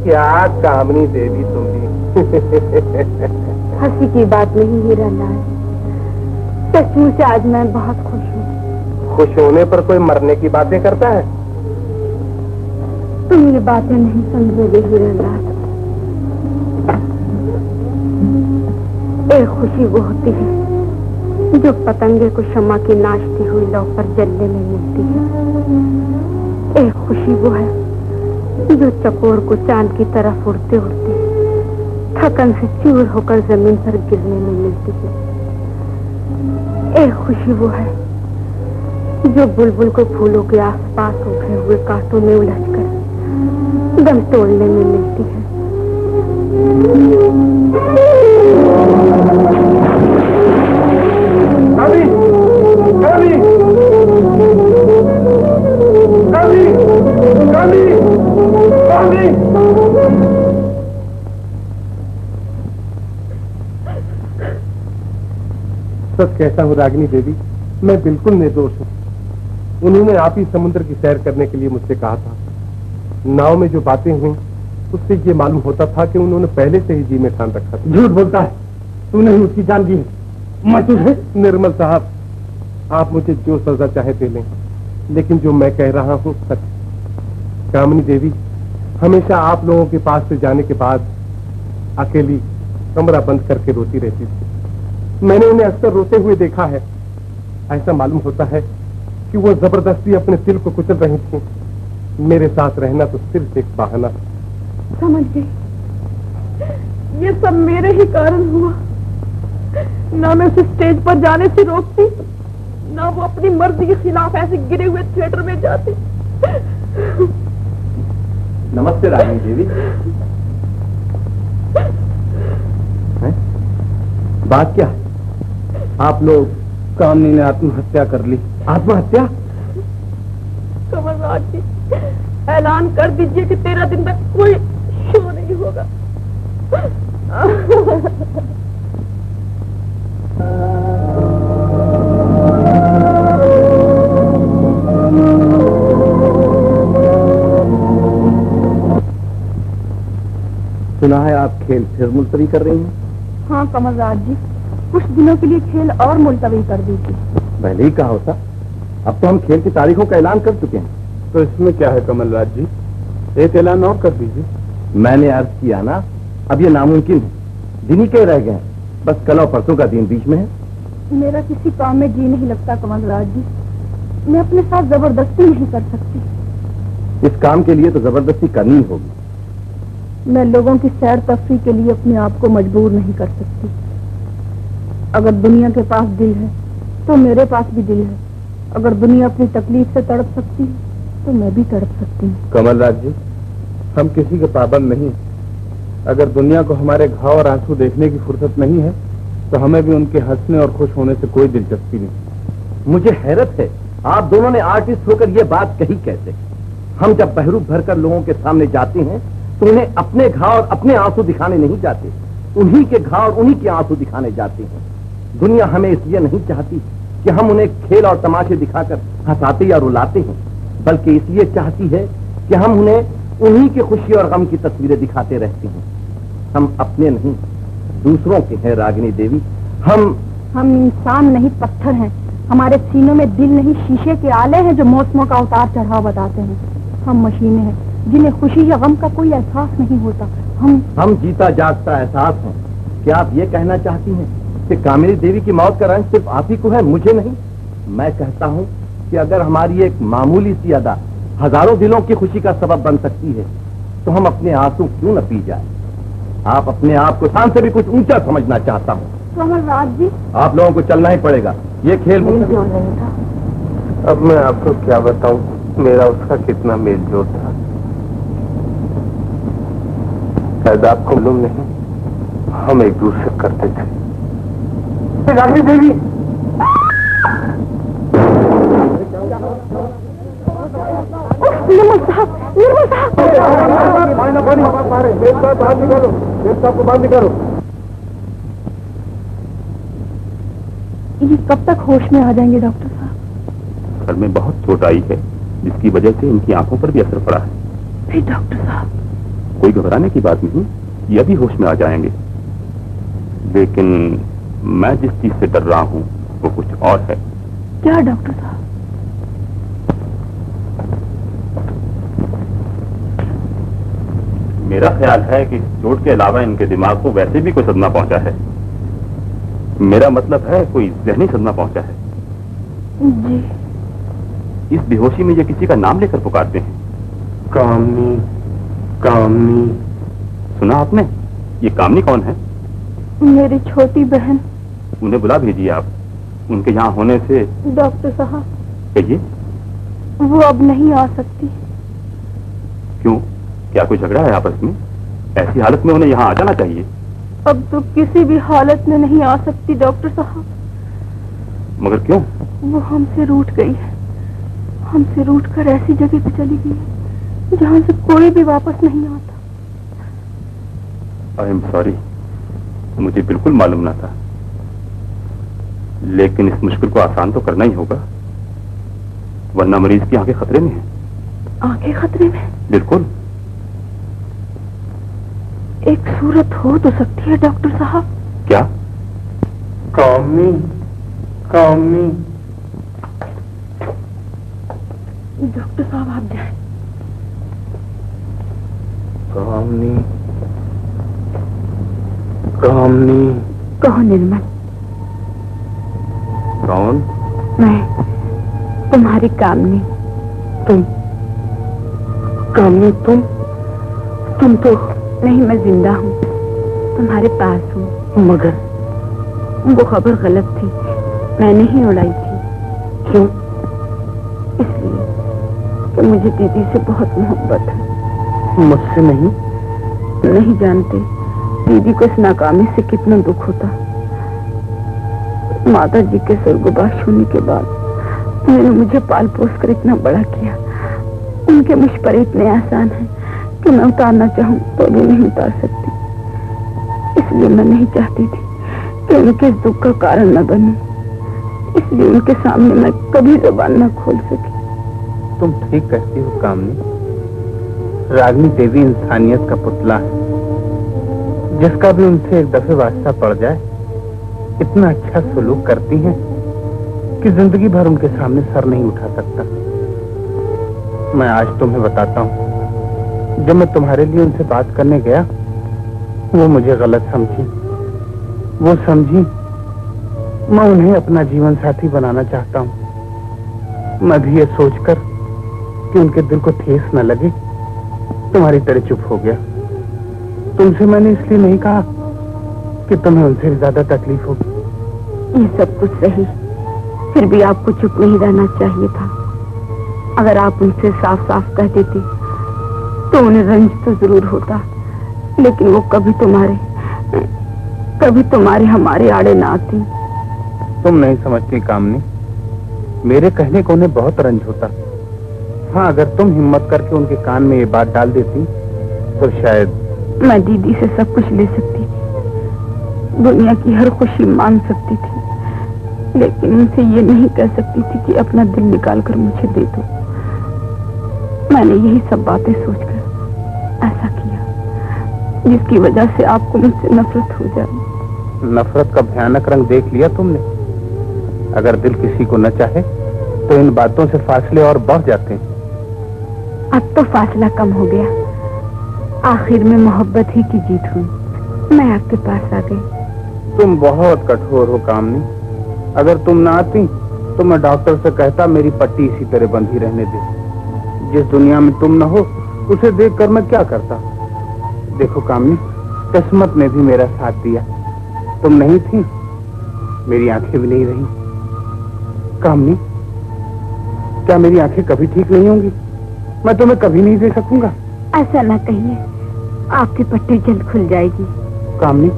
क्या कामनी देवी तुम भी। हंसी की बात नहीं हीरालाल, सचमुच आज मैं बहुत खुश हूँ। खुश होने पर कोई मरने की बातें करता है? तुम ये बातें नहीं समझोगे हीरालाल। एक खुशी वो होती है जो पतंगे को शम्मा की नाचती हुई लौ पर जलने में मिलती है। एक खुशी वो है जो चकोर को चांद की तरफ उड़ते उड़ते थकन से चूर होकर जमीन पर गिरने में मिलती है। एक खुशी वो है जो बुलबुल को फूलों के आसपास उभरे हुए कांटों में उलझकर दम तोड़ने में मिलती है। कवि, कवि, कवि, कवि, कवि। सच कहता हूँ रागिनी देवी, मैं बिल्कुल निर्दोष हूँ। उन्होंने आप ही समुद्र की सैर करने के लिए मुझसे कहा था। नाव में जो बातें हुई उससे ये मालूम होता था कि उन्होंने पहले से ही जी में ठान रखा था। झूठ बोलता है, तूने ही उसकी जान दी है। मैं तुझे। निर्मल साहब, आप मुझे जो सजा चाहे दे लें, लेकिन जो मैं कह रहा हूँ सच। कामनी देवी हमेशा आप लोगों के पास से जाने के बाद अकेली कमरा बंद करके रोती रहती थी। मैंने उन्हें अक्सर रोते हुए देखा है। ऐसा मालूम होता है कि वो जबरदस्ती अपने दिल को कुचल रही थी। मेरे साथ रहना तो सिर्फ एक बहाना। समझ गई, ये सब मेरे ही कारण हुआ। ना मैं उसे स्टेज पर जाने से रोकती, ना वो अपनी मर्जी के खिलाफ ऐसे गिरे हुए थिएटर में जाते। नमस्ते रागिनी देवी। बात क्या है? आप लोग? कामनी ने आत्महत्या कर ली। आत्महत्या? कमलराज जी, ऐलान कर दीजिए कि 13 दिन तक कोई शो नहीं होगा। सुना है आप खेल फिर मुलतवी कर रही हैं? हाँ कमलराज जी, कुछ दिनों के लिए खेल और मुलतवी कर दीजिए। पहले ही कहा होता। अब तो हम खेल की तारीखों का ऐलान कर चुके हैं। तो इसमें क्या है कमलराज जी, एक ऐलान और कर दीजिए। मैंने अर्ज किया ना, अब ये नामुमकिन है। दिन ही के रह गए हैं, बस कल और परसों का दिन बीच में है। मेरा किसी काम में जी नहीं लगता कमलराज जी। मैं अपने साथ जबरदस्ती नहीं कर सकती। इस काम के लिए तो जबरदस्ती करनी ही होगी। मैं लोगों की सैर तफरीह के लिए अपने आप को मजबूर नहीं कर सकती। अगर दुनिया के पास दिल है तो मेरे पास भी दिल है। अगर दुनिया अपनी तकलीफ से तड़प सकती है तो मैं भी तड़प सकती हूँ। कमलराज जी, हम किसी के पाबंद नहीं। अगर दुनिया को हमारे घाव और आंसू देखने की फुर्सत नहीं है तो हमें भी उनके हंसने और खुश होने से कोई दिलचस्पी नहीं। मुझे हैरत है, आप दोनों ने आर्टिस्ट होकर ये बात कही कैसे? हम जब बहरूप भरकर लोगों के सामने जाते हैं तो उन्हें अपने घाव और अपने आंसू दिखाने नहीं जाते, उन्हीं के घाव और उन्हीं के आंसू दिखाने जाते हैं। दुनिया हमें इसलिए नहीं चाहती कि हम उन्हें खेल और तमाशे दिखाकर हंसाते या रुलाते हैं, बल्कि इसलिए चाहती है कि हम उन्हें उन्हीं की खुशी और गम की तस्वीरें दिखाते रहते हैं। हम अपने नहीं, दूसरों के हैं रागिनी देवी। हम इंसान नहीं, पत्थर हैं। हमारे सीनों में दिल नहीं, शीशे के आले हैं जो मौसमों का उतार चढ़ाव बताते हैं। हम मशीनें हैं, जिन्हें खुशी या गम का कोई एहसास नहीं होता। हम जीता जागता एहसास हैं। क्या आप ये कहना चाहती हैं कि कामिनी देवी की मौत का रंज सिर्फ आप ही को है, मुझे नहीं? मैं कहता हूँ कि अगर हमारी एक मामूली सी अदा हजारों दिलों की खुशी का सबब बन सकती है तो हम अपने आंसू क्यों न पी जाए। आप अपने आप को शान से भी कुछ ऊंचा समझना चाहता हूँ। कमलराज जी, आप लोगों को चलना ही पड़ेगा, ये खेल मेलजोल नहीं था। अब मैं आपको क्या बताऊं, मेरा उसका कितना मेलजोल था। शायद आपको मालूम नहीं, हम एक दूसरे करते थे। रागिनी देवी, निर्मल साहब, निर्मल साहब, बाहर निकालो, को बाहर निकालो। ये कब तक होश में आ जाएंगे डॉक्टर साहब? सर में बहुत चोट आई है जिसकी वजह से इनकी आंखों पर भी असर पड़ा है। फिर डॉक्टर साहब? कोई घबराने की बात नहीं, ये अभी होश में आ जाएंगे। लेकिन मैं जिस चीज से डर रहा हूँ वो कुछ और है। क्या डॉक्टर साहब? मेरा ख्याल है कि चोट के अलावा इनके दिमाग को वैसे भी कोई सदमा पहुंचा है। मेरा मतलब है कोई जहनी सदमा पहुंचा है। जी। इस बेहोशी में ये किसी का नाम लेकर पुकारते हैं। कामनी, कामनी। सुना आपने? ये कामनी कौन है? मेरी छोटी बहन। उन्हें बुला भेजिए आप। उनके यहाँ होने से। डॉक्टर साहब, कहिए। वो अब नहीं आ सकती। क्यों? क्या कोई झगड़ा है आपस में? ऐसी हालत में उन्हें यहाँ आ जाना चाहिए। अब तो किसी भी हालत में नहीं आ सकती डॉक्टर साहब। मगर क्यों? वो हमसे रूठ गई है। हमसे रूठ कर ऐसी जगह पे चली गई है जहाँ से कोई भी वापस नहीं आता। आई एम सॉरी, मुझे बिल्कुल मालूम न था। लेकिन इस मुश्किल को आसान तो करना ही होगा, वरना मरीज की आंखें खतरे में हैं। आंखें खतरे में? बिल्कुल। एक सूरत हो तो सकती है डॉक्टर साहब। क्या? कामनी, कामनी। डॉक्टर साहब आप जाएं। कामनी, कामनी। कहो निर्मल। कौन? मैं, तुम्हारी कामनी। तुम? कामनी तुम तो। नहीं, मैं जिंदा हूँ, तुम्हारे पास हूँ। मगर वो खबर गलत थी, मैंने ही उड़ाई थी। क्यों? इसलिए कि मुझे दीदी से बहुत मोहब्बत है। मुझसे नहीं? नहीं जानते दीदी को इस नाकामी से कितना दुख होता। माता जी के स्वर्गवास होने के बाद उन्होंने मुझे पाल पोस कर इतना बड़ा किया। उनके मुझ पर इतने आसान है कि मैं उतारना चाहूं तो भी नहीं उतार सकती। इसलिए मैं नहीं चाहती थी कि उनके इस दुख का कारण न बनूं। इसलिए उनके सामने मैं कभी जुबान न खोल सकी। तुम ठीक कहती हो कामनी। रागिनी देवी इंसानियत का पुतला है, जिसका भी उनसे एक दफे वास्ता पड़ जाए इतना अच्छा सलूक करती हैं कि जिंदगी भर उनके सामने सर नहीं उठा सकता। मैं आज तुम्हें बताता हूँ, जब मैं तुम्हारे लिए उनसे बात करने गया वो मुझे गलत समझी। वो समझी मैं उन्हें अपना जीवन साथी बनाना चाहता हूँ। मैं भी ये सोचकर कि उनके दिल को ठेस न लगे तुम्हारी तरह चुप हो गया। तुमसे मैंने इसलिए नहीं कहा कि तुम्हें उनसे ज्यादा तकलीफ होगी। ये सब कुछ सही, फिर भी आपको चुप नहीं रहना चाहिए था। अगर आप उनसे साफ साफ कह देते तो उन्हें रंज तो जरूर होता, लेकिन वो कभी तुम्हारे हमारे आड़े ना आती। तुम नहीं समझती कामनी, मेरे कहने को उन्हें बहुत रंज होता। हाँ, अगर तुम हिम्मत करके उनके कान में ये बात डाल देती तो शायद। मैं दीदी से सब कुछ ले सकती थी, दुनिया की हर खुशी मांग सकती थी, लेकिन उनसे ये नहीं कह सकती थी कि अपना दिल निकाल कर मुझे दे दो। मैंने यही सब बातें सोचकर ऐसा किया जिसकी वजह से आपको मुझसे नफरत हो जाए। नफरत का भयानक रंग देख लिया तुमने। अगर दिल किसी को न चाहे तो इन बातों से फासले और बढ़ जाते हैं। अब तो फासला कम हो गया। आखिर में मोहब्बत ही की जीत हुई। मैं आपके पास आ गई। तुम बहुत कठोर हो कामनी। अगर तुम ना आती तो मैं डॉक्टर से कहता मेरी पट्टी इसी तरह बंधी रहने दे। जिस दुनिया में तुम न हो उसे देखकर मैं क्या करता। देखो कामनी, किस्मत ने भी मेरा साथ दिया। तुम नहीं थी, मेरी आंखें भी नहीं रही। कामनी, क्या मेरी आंखें कभी ठीक नहीं होंगी? मैं तुम्हें कभी नहीं दे सकूंगा। ऐसा ना कहिए, आपकी पट्टी जल्द खुल जाएगी। कामनी,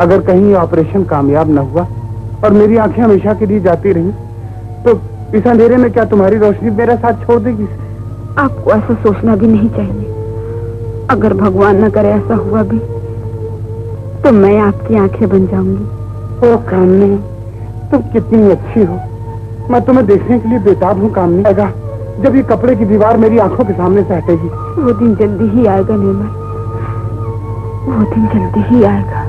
अगर कहीं ऑपरेशन कामयाब न हुआ और मेरी आंखें हमेशा के लिए जाती रही तो इस अंधेरे में क्या तुम्हारी रोशनी मेरा साथ छोड़ देगी? आपको ऐसा सोचना भी नहीं चाहिए। अगर भगवान न करे ऐसा हुआ भी तो मैं आपकी आंखें बन जाऊंगी। ओ कामनी, तुम कितनी अच्छी हो। मैं तुम्हें देखने के लिए बेताब हूँ कामनी। लगा जब ये कपड़े की दीवार मेरी आंखों के सामने से हटेगी। वो दिन जल्दी ही आएगा निर्मल, वो दिन जल्दी ही आएगा।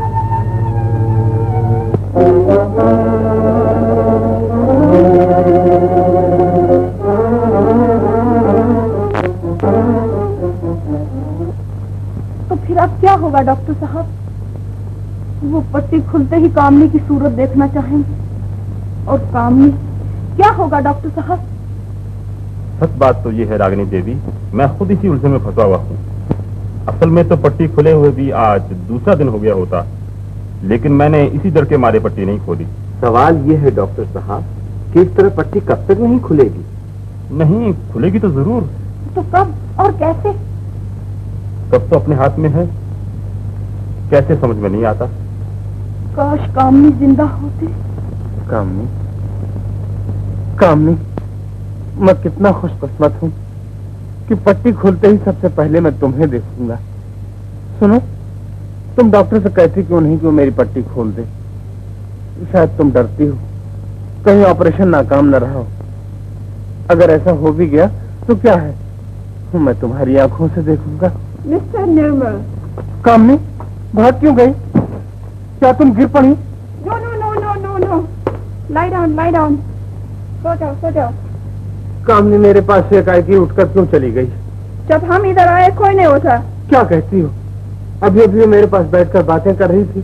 तो फिर अब क्या होगा डॉक्टर साहब? वो पट्टी खुलते ही कामनी की सूरत देखना चाहेंगे। और कामनी, क्या होगा डॉक्टर साहब? सच बात तो ये है रागिनी देवी, मैं खुद इसी उलझन में फंसा हुआ हूँ। असल में तो पट्टी खुले हुए भी आज दूसरा दिन हो गया होता, लेकिन मैंने इसी डर के मारे पट्टी नहीं खोली। सवाल ये है डॉक्टर साहब कि इस तरह पट्टी कब तक नहीं खुलेगी? नहीं, खुलेगी तो जरूर। तो कब और कैसे? तब तो अपने हाथ में है, कैसे समझ में नहीं आता। काश कामनी जिंदा होती। कामनी, कामनी, मैं कितना खुशकिस्मत हूँ कि पट्टी खुलते ही सबसे पहले मैं तुम्हें देखूंगा। सुनो, तुम डॉक्टर से कहती क्यों नहीं कि वो मेरी पट्टी खोल दे? शायद तुम डरती हो कहीं ऑपरेशन नाकाम न रहा हो। अगर ऐसा हो भी गया तो क्या है, मैं तुम्हारी आंखों से देखूंगा। मिस्टर निर्मल। कामनी, भाग क्यों गई? क्या तुम गिर पड़ी? No no no no no no, lie down lie down, सो जाओ सो जाओ। कामनी मेरे पास से एकाएकी उठकर क्यों चली गई? जब हम इधर आए कोई नहीं होता। क्या कहती हो? अभी अभी मेरे पास बैठकर बातें कर रही थी,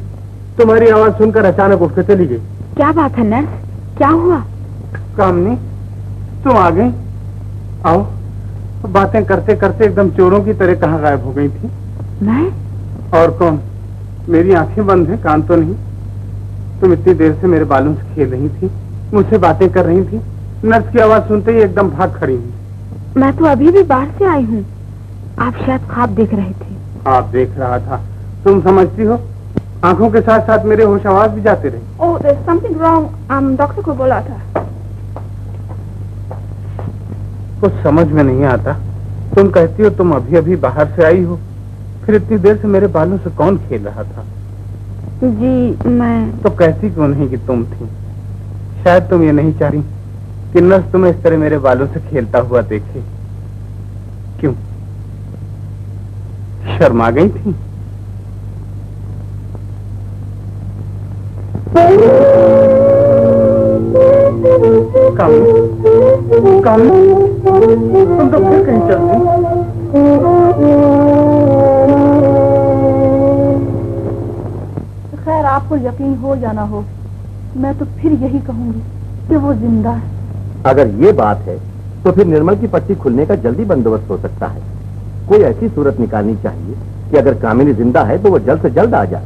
तुम्हारी आवाज सुनकर अचानक उठकर चली गई। क्या बात है नर्स, क्या हुआ? कामनी, तुम आ गई? आओ, बातें करते करते एकदम चोरों की तरह कहाँ गायब हो गई थी? मैं? और कौन? मेरी आंखें बंद हैं, कान तो नहीं। तुम इतनी देर से मेरे बालों से खेल रही थी, मुझसे बातें कर रही थी। नर्स की आवाज सुनते ही एकदम भाग खड़ी हुई। मैं तो अभी भी बाहर से आई हूँ। आप शायद ख्वाब देख रहे थे। आप देख रहा था। तुम समझती हो, आंखों के साथ साथ मेरे होश आवाज भी जाते रहे। Oh, there is something wrong. Doctor को बोला था। कुछ समझ में नहीं आता। तुम कहती हो तुम अभी अभी बाहर से आई हो, फिर इतनी देर से मेरे बालों से कौन खेल रहा था? जी मैं तो कहती क्यों नहीं कि तुम थी? शायद तुम ये नहीं चाह रही कि नर्स तुम्हें इस तरह मेरे बालों से खेलता हुआ देखे। क्यों, शर्मा गई थी? कामनी, कामनी, तुम तो फिर कहीं चल गई। खैर, आपको यकीन हो या ना हो, मैं तो फिर यही कहूंगी कि वो जिंदा है। अगर ये बात है तो फिर निर्मल की पट्टी खुलने का जल्दी बंदोबस्त हो सकता है। कोई ऐसी सूरत निकालनी चाहिए कि अगर कामिनी जिंदा है तो वो जल्द से जल्द आ जाए,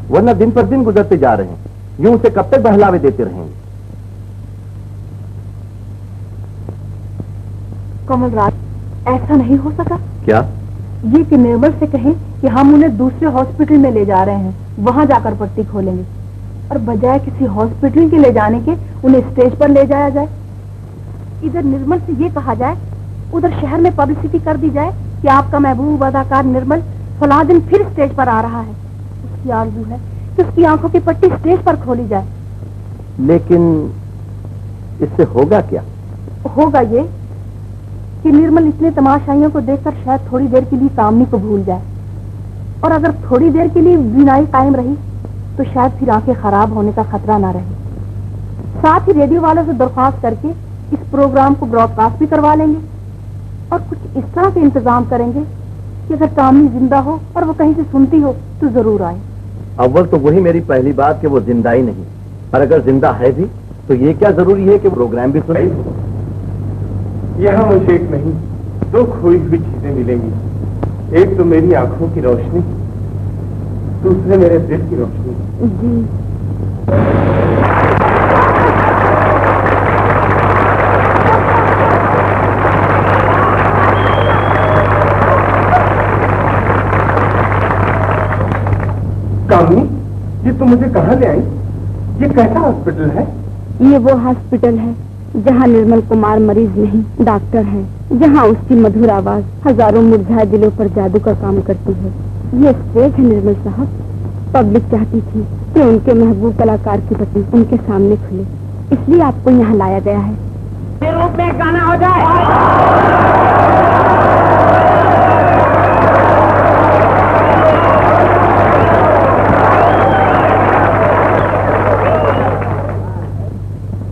वरना दिन पर दिन गुजरते जा रहे हैं, यूं उसे कब तक बहलावे देते रहेंगे? कमल राज, ऐसा नहीं हो सका क्या? ये कि निर्मल से कहें कि हम उन्हें दूसरे हॉस्पिटल में ले जा रहे हैं, वहां जाकर पट्टी खोलेंगे, और बजाय किसी हॉस्पिटल के ले जाने के उन्हें स्टेज पर ले जाया जाए। इधर निर्मल से ये कहा जाए, उधर शहर में पब्लिसिटी कर दी जाए कि आपका महबूब अदाकार निर्मल फलां दिन फिर स्टेज पर आ रहा है। उसकी आरज़ू है कि उसकी आंखों की पट्टी स्टेज पर खोली जाए। लेकिन इससे होगा क्या? होगा ये कि निर्मल इतने तमाशाइयों को देखकर शायद थोड़ी देर के लिए कामनी को भूल जाए, और अगर थोड़ी देर के लिए बीनाई कायम रही तो शायद फिर आंखें खराब होने का खतरा ना रहे। साथ ही रेडियो वालों से दरख्वास्त करके इस प्रोग्राम को ब्रॉडकास्ट भी करवा लेंगे। और कुछ इस तरह से इंतजाम करेंगे कि अगर कामनी जिंदा हो और वो कहीं से सुनती हो तो जरूर आए। अव्वल तो वही मेरी पहली बात कि वो जिंदा ही नहीं, और अगर जिंदा है भी तो ये क्या जरूरी है कि वो प्रोग्राम भी सुने? यहाँ मुझे एक नहीं, दो खोई हुई चीजें मिलेंगी। एक तो मेरी आंखों की रोशनी, दूसरे मेरे दिल की रोशनी। जी कामनी, ये तुम मुझे कहाँ ले आई? ये कैसा हॉस्पिटल है? ये वो हॉस्पिटल है जहाँ निर्मल कुमार मरीज नहीं डॉक्टर है, जहाँ उसकी मधुर आवाज हजारों मुरझाए दिलों पर जादू का काम करती है। ये स्टेज है निर्मल साहब। पब्लिक चाहती थी कि उनके महबूब कलाकार की पत्नी उनके सामने खुले, इसलिए आपको यहाँ लाया गया है। रूप में गाना हो जाए।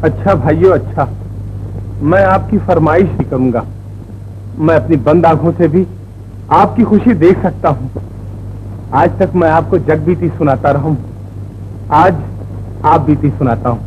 अच्छा भाइयों, अच्छा, मैं आपकी फरमाइश ही करूंगा। मैं अपनी बंद आंखों से भी आपकी खुशी देख सकता हूँ। आज तक मैं आपको जग बीती सुनाता रहा हूँ, आज आप बीती सुनाता हूँ।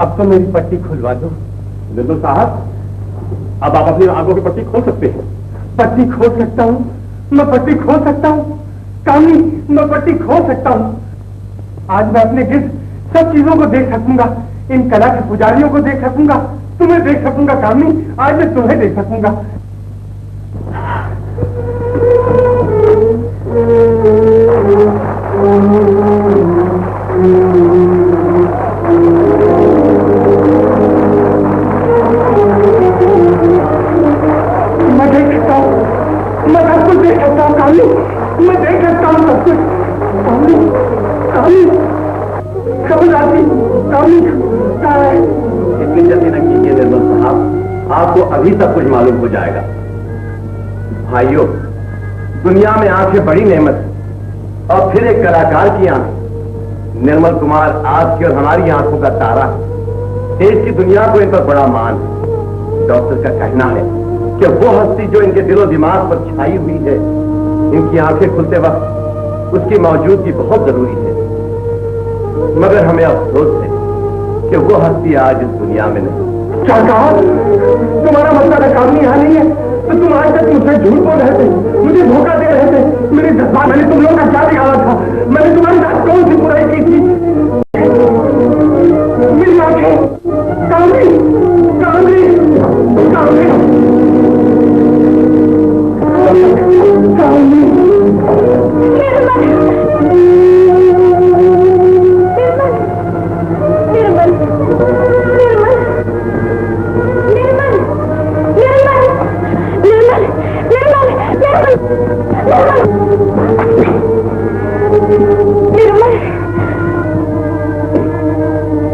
अब तो मेरी पट्टी खुलवा दो। निर्मल साहब, अब आप अपनी आंखों की पट्टी खोल सकते हैं। पट्टी खोल सकता हूँ, मैं पट्टी खोल सकता हूँ कामनी, मैं पट्टी खोल सकता हूँ। आज मैं अपने गिर्द सब चीजों को देख सकूंगा, इन कला के पुजारियों को देख सकूंगा, तुम्हें देख सकूंगा कामनी, आज मैं तुम्हें देख सकूंगा। मैं देख सकता हूँ, मैं सब कुछ देख सकता हूँ कामनी, मैं देख सकता हूँ सब कुछ। कामनी, कामनी, खबर आती, कामनी कहाँ है? इतनी जल्दी न कीजिए निर्मल साहब, आपको अभी तक कुछ मालूम हो जाएगा। भाइयों, दुनिया में आंखें बड़ी नेमत है और फिर एक कलाकार की आंख। निर्मल कुमार आपकी और हमारी आंखों का तारा है। देश की दुनिया को इन पर बड़ा मान है। डॉक्टर का कहना है कि वो हस्ती जो इनके दिलो दिमाग पर छाई हुई है, इनकी आंखें खुलते वक्त उसकी मौजूदगी बहुत जरूरी है। मगर हमें अफसोस है कि वो हस्ती आज इस दुनिया में नहीं। क्या कहा? तुम्हारा मतलब है कामनी यहाँ नहीं है, तो तुम आज तक मुझसे झूठ बोल रहे थे, मुझे धोखा दे रहे थे। मेरे जज्बात, मैंने तुम लोगों का क्या बिगाड़ा था? मैंने तुम्हारी साथ कौन सी बुराई की थी? मेरी आंखें, कामनी, कामनी, कामनी, कामनी।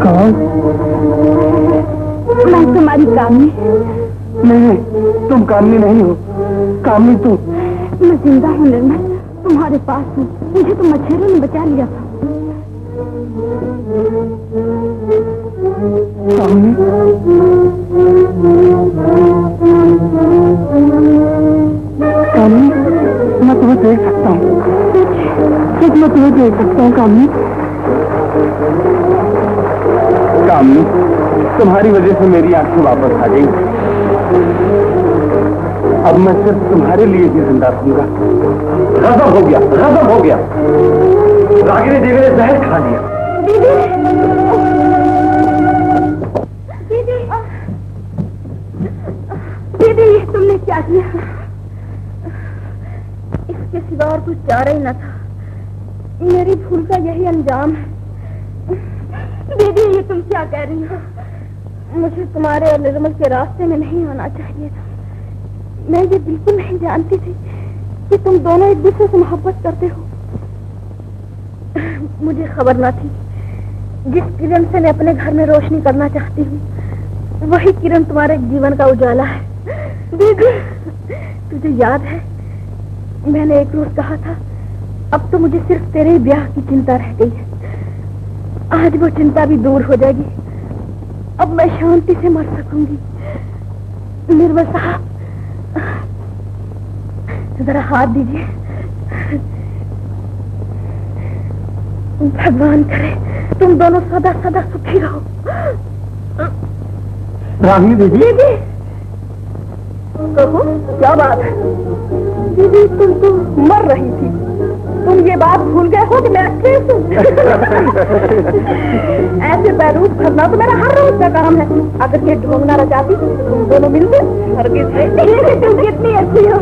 कौन? मैं तुम्हारी कामनी। नहीं, तुम कामनी नहीं हो, कामनी तू। मैं जिंदा हूँ निर्मल, तुम्हारे पास हूँ। मुझे तो मच्छरों ने बचा लिया था। कामनी, कामनी, मैं तुम्हें देख सकता हूँ, सच मैं तुम्हें देख सकता हूँ कामनी। कामनी, तुम्हारी वजह से मेरी आंखें वापस आ गई। अब मैं सिर्फ तुम्हारे लिए ही जिंदा रहूंगा। गजब हो गया, गजब हो गया। रागिनी देवी ने जहर खा लिया। दीदी, दीदी, तुमने क्या किया? इसके सिवा और कुछ चारा ही न था। मेरी भूल का यही अंजाम है। दीदी, ये तुम क्या कह रही हो? मुझे तुम्हारे और निर्मल के रास्ते में नहीं आना चाहिए था। मैं ये बिल्कुल नहीं जानती थी कि तुम दोनों एक दूसरे से मोहब्बत करते हो। मुझे खबर न थी जिस किरण से मैं अपने घर में रोशनी करना चाहती हूँ, वही किरण तुम्हारे जीवन का उजाला है। दीदी, तुझे याद है मैंने एक रोज कहा था, अब तो मुझे सिर्फ तेरे ही ब्याह की चिंता रह गई है। आज वो चिंता भी दूर हो जाएगी। अब मैं शांति से मर सकूंगी। निर्मल साहब, जरा हाथ दीजिए। भगवान करे तुम दोनों सदा सदा सुखी रहो। रागिनी देवी, दीदी, कहो क्या बात है? दीदी, तुम तो मर रही थी, तुम ये बात भूल गए हो कि मैं अच्छे हूँ। ऐसे पैरूप भरना तो मेरा हर रोज का काम है। अगर ये ढोंगना रचाती तुम दोनों मिलते, हरगिज़ नहीं। तुम कितनी अच्छी हो।